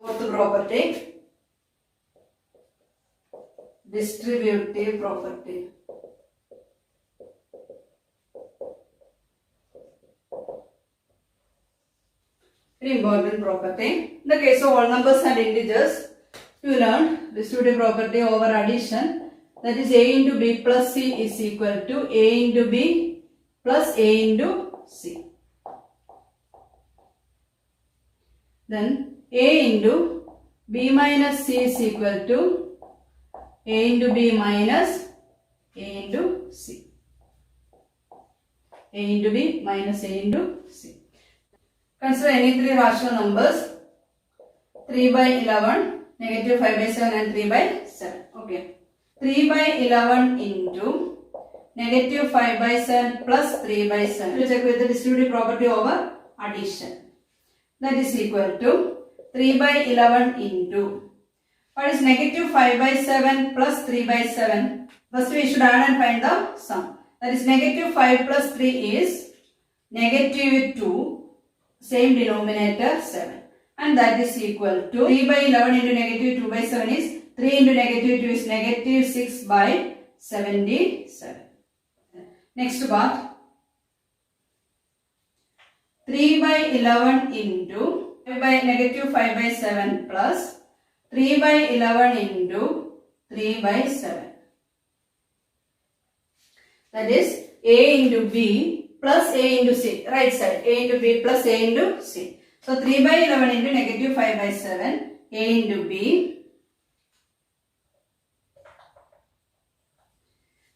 Fourth property, distributive property. Very important property. In the case of all numbers and integers, you learned distributive property over addition. That is a into b plus c is equal to a into b plus a into c. Then a into b minus c is equal to a into b minus a into c. A into b minus a into c. Consider any three rational numbers, 3 by 11, negative 5 by 7 and 3 by 7. Okay. 3 by 11 into negative 5 by 7 plus 3 by 7. We check with the distributive property over addition. That is equal to 3 by 11 into, what is negative 5 by 7 plus 3 by 7? First we should add and find the sum. That is negative 5 plus 3 is negative 2. Same denominator 7, and that is equal to 3 by 11 into negative 2 by 7 is 3 into negative 2 is negative 6 by 77. Next part, 3 by 11 into 5 by negative 5 by 7 plus 3 by 11 into 3 by 7. That is a into b plus a into c, right side, a into b plus a into c. So 3 by 11 into negative 5 by 7, a into b.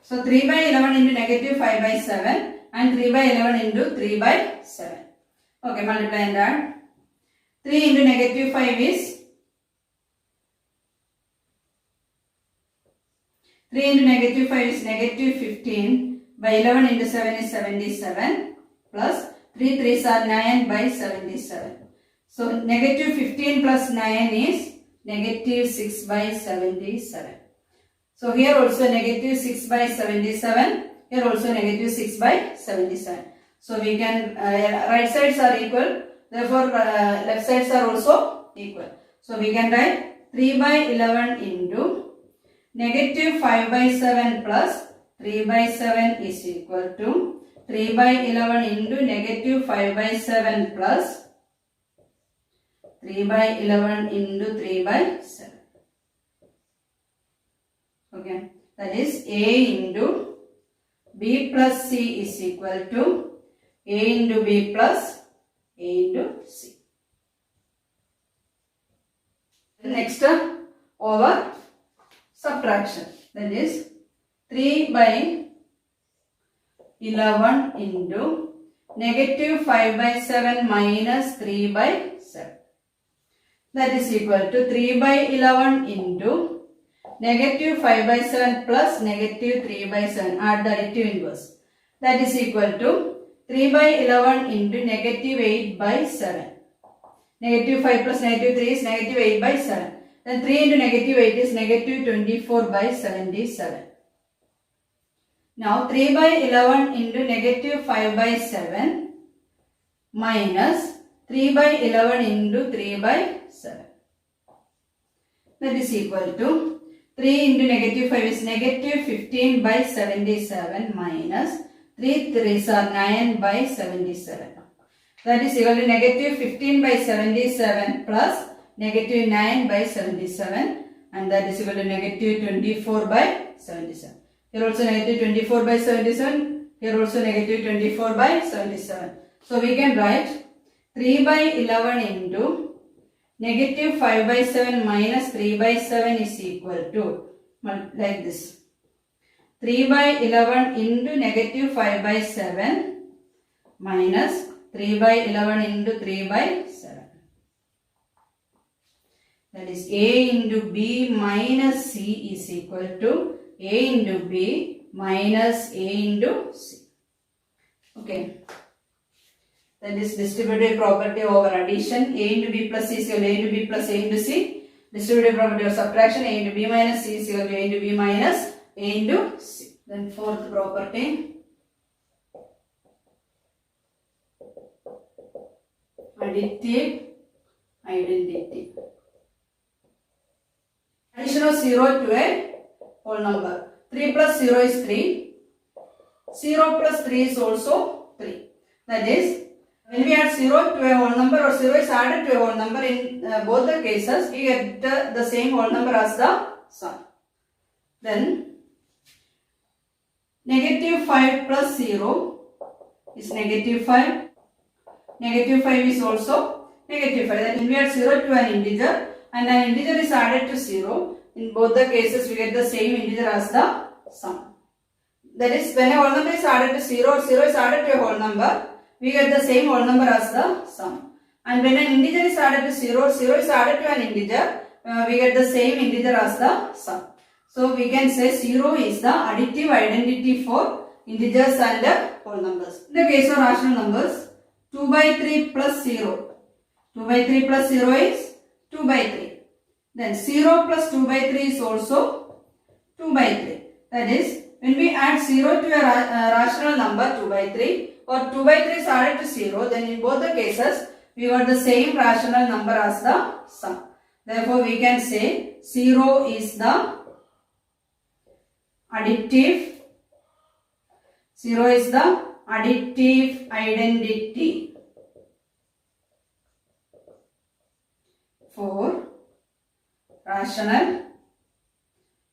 So 3 by 11 into negative 5 by 7 and 3 by 11 into 3 by 7. Okay, multiply and add. 3 into negative 5 is 3 into negative 5 is negative 15. By 11 into 7 is 77 plus 3 3s are 9 by 77. So negative 15 plus 9 is negative 6 by 77. So here also negative 6 by 77. Here also negative 6 by 77. So we can, right sides are equal. Therefore left sides are also equal. So we can write 3 by 11 into negative 5 by 7 plus 3 by 7 is equal to 3 by 11 into negative 5 by 7 plus 3 by 11 into 3 by 7. Okay, that is a into b plus c is equal to a into b plus a into c. Next, over subtraction. That is 3 by 11 into negative 5 by 7 minus 3 by 7. That is equal to 3 by 11 into negative 5 by 7 plus negative 3 by 7. Add the additive inverse. That is equal to 3 by 11 into negative 8 by 7. Negative 5 plus negative 3 is negative 8 by 7. Then 3 into negative 8 is negative 24 by 77. Now 3 by 11 into negative 5 by 7 minus 3 by 11 into 3 by 7. That is equal to 3 into negative 5 is negative 15 by 77 minus 3 3s are 9 by 77. That is equal to negative 15 by 77 plus negative 9 by 77, and that is equal to negative 24 by 77. Here also negative 24 by 77. Here also negative 24 by 77. So we can write 3 by 11 into negative 5 by 7 minus 3 by 7 is equal to, like this, 3 by 11 into negative 5 by 7 minus 3 by 11 into 3 by 7. That is a into b minus c is equal to a into b minus a into c. Okay. That is distributive property over addition. A into b plus c is equal to a into b plus a into c. Distributive property of subtraction. A into b minus c is equal to a into b minus a into c. Then fourth property, additive identity. Addition of 0 to a whole number. 3 plus 0 is 3. 0 plus 3 is also 3. That is, when we add 0 to a whole number or 0 is added to a whole number, in both the cases, we get the same whole number as the sum. Then, negative 5 plus 0 is negative 5. Negative 5 is also negative 5. Then we add 0 to an integer and an integer is added to 0. In both the cases, we get the same integer as the sum. That is, when a whole number is added to 0 or 0 is added to a whole number, we get the same whole number as the sum. And when an integer is added to 0 or 0 is added to an integer, we get the same integer as the sum. So we can say 0 is the additive identity for integers and whole numbers. In the case of rational numbers, 2 by 3 plus 0. 2 by 3 plus 0 is 2 by 3. Then 0 plus 2 by 3 is also 2 by 3. That is, when we add 0 to a rational number 2 by 3 or 2 by 3 is added to 0, then in both the cases, we got the same rational number as the sum. Therefore, we can say 0 is the additive. 0 is the additive identity for rational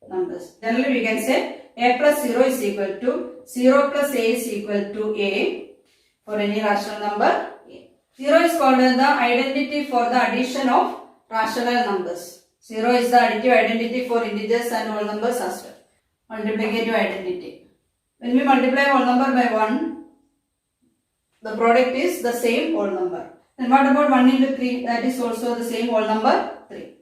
numbers. Generally, we can say a plus 0 is equal to 0 plus a is equal to a for any rational number a. 0 is called as the identity for the addition of rational numbers. 0 is the additive identity for integers and whole numbers as well. Multiplicative identity. When we multiply whole number by 1, the product is the same whole number. Then what about 1 into 3? That is also the same whole number 3.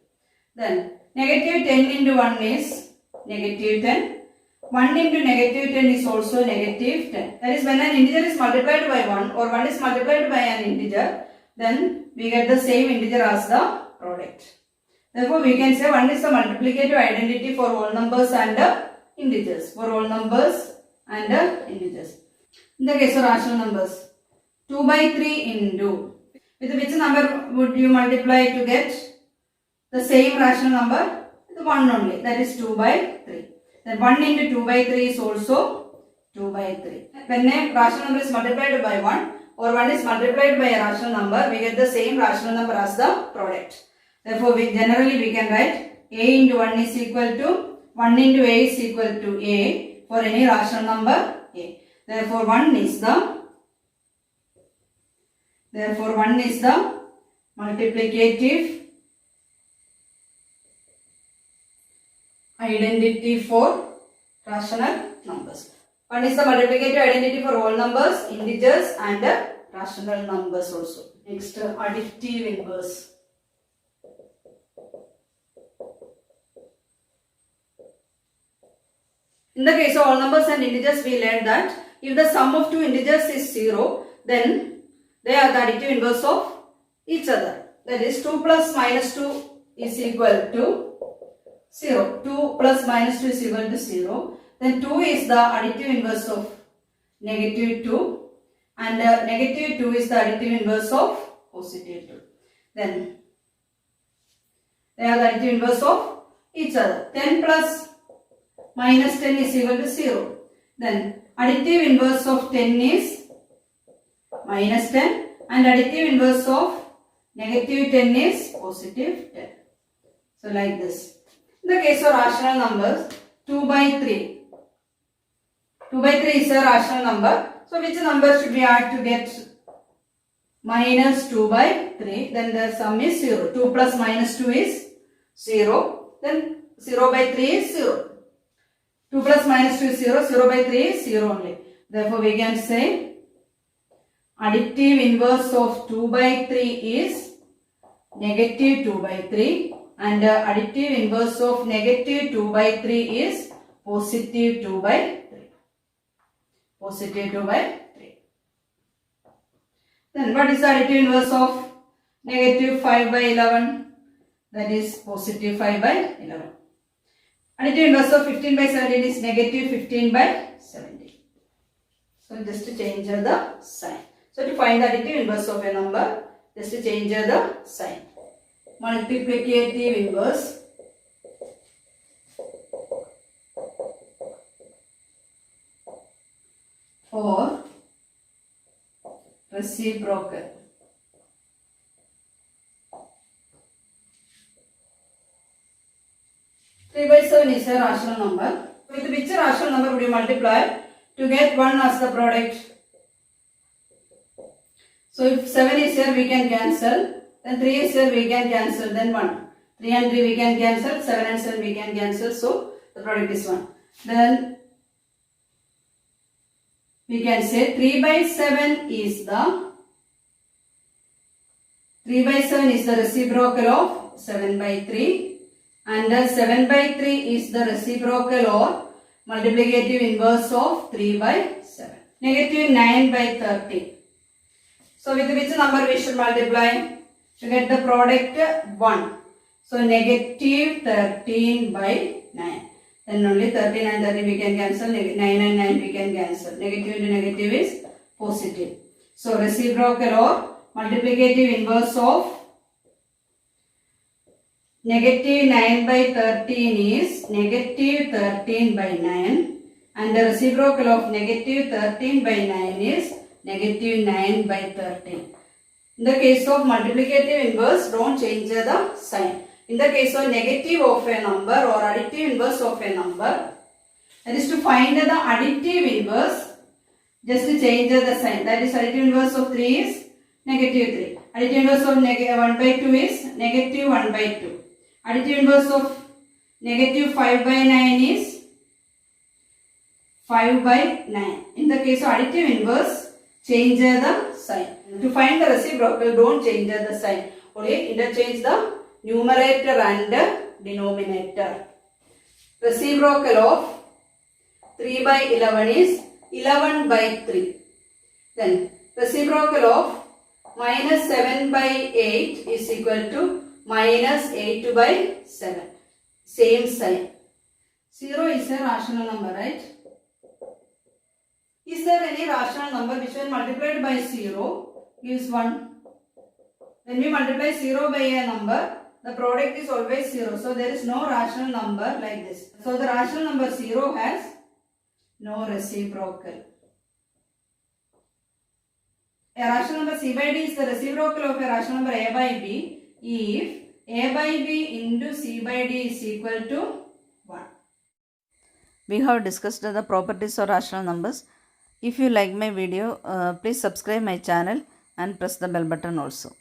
Then negative 10 into 1 is negative 10. 1 into negative 10 is also negative 10. That is, when an integer is multiplied by 1 or 1 is multiplied by an integer, then we get the same integer as the product. Therefore, we can say 1 is the multiplicative identity for whole numbers and integers. For whole numbers and integers. In the case of rational numbers, 2 by 3 into, with which number would you multiply to get the same rational number? With 1 only, that is 2 by 3. Then 1 into 2 by 3 is also 2 by 3. When a rational number is multiplied by 1 or 1 is multiplied by a rational number, we get the same rational number as the product. Therefore, generally we can write a into 1 is equal to 1 into a is equal to a for any rational number a. Therefore, 1 is the multiplicative identity for rational numbers. 1 is the multiplicative identity for whole numbers, integers and rational numbers also. Next, additive inverse. In the case of whole numbers and integers, we learned that if the sum of two integers is 0, then they are the additive inverse of each other. That is, 2 plus minus 2 is equal to 0. 2 plus minus 2 is equal to 0. Then 2 is the additive inverse of negative 2 and negative 2 is the additive inverse of positive 2. Then they are the additive inverse of each other. 10 plus minus 10 is equal to 0. Then additive inverse of 10 is minus 10 and additive inverse of negative 10 is positive 10. So like this. In the case of rational numbers, 2 by 3. 2 by 3 is a rational number. So which number should we add to get minus 2 by 3? Then the sum is 0. 2 plus minus 2 is 0. Then 0 by 3 is 0. 2 plus minus 2 is 0. 0 by 3 is 0 only. Therefore, we can say additive inverse of 2 by 3 is negative 2 by 3. And additive inverse of negative 2 by 3 is positive 2 by 3. Positive 2 by 3. Then what is the additive inverse of negative 5 by 11? That is positive 5 by 11. Additive inverse of 15 by 17 is negative 15 by 17. So just to change the sign. So to find the additive inverse of a number, just to change the sign. Multiplicative inverse for reciprocal. Three by 7 is a rational number. With which rational number would you multiply to get 1 as the product? So if 7 is here, we can cancel. Then 3 is here, we can cancel. Then 1. 3 and 3 we can cancel. 7 and 7 we can cancel. So the product is 1. Then we can say 3 by 7 is the reciprocal of 7 by 3. And 7 by 3 is the reciprocal or multiplicative inverse of 3 by 7. Negative 9 by 13. So with which number we should multiply? To get the product 1. So negative 13 by 9. Then only 13 and 13 we can cancel. 9 and 9 we can cancel. Negative into negative is positive. So reciprocal or multiplicative inverse of negative 9 by 13 is negative 13 by 9. And the reciprocal of negative 13 by 9 is negative 9 by 13. In the case of multiplicative inverse, don't change the sign. In the case of negative of a number or additive inverse of a number, that is to find the additive inverse, just to change the sign. That is additive inverse of 3 is negative 3. Additive inverse of 1 by 2 is negative 1 by 2. Additive inverse of negative 5 by 9 is 5 by 9. In the case of additive inverse, change the sign. To find the reciprocal, don't change the sign. Only interchange the numerator and denominator. Reciprocal of 3 by 11 is 11 by 3. Then reciprocal of minus 7 by 8 is equal to minus 8 by 7. Same sign. 0 is a rational number, right? Is there any rational number which when multiplied by 0 gives 1? When we multiply 0 by a number, the product is always 0. So there is no rational number like this. So the rational number 0 has no reciprocal. A rational number C by D is the reciprocal of a rational number A by B if A by B into C by D is equal to 1. We have discussed the properties of rational numbers. If you like my video, please subscribe my channel and press the bell button also.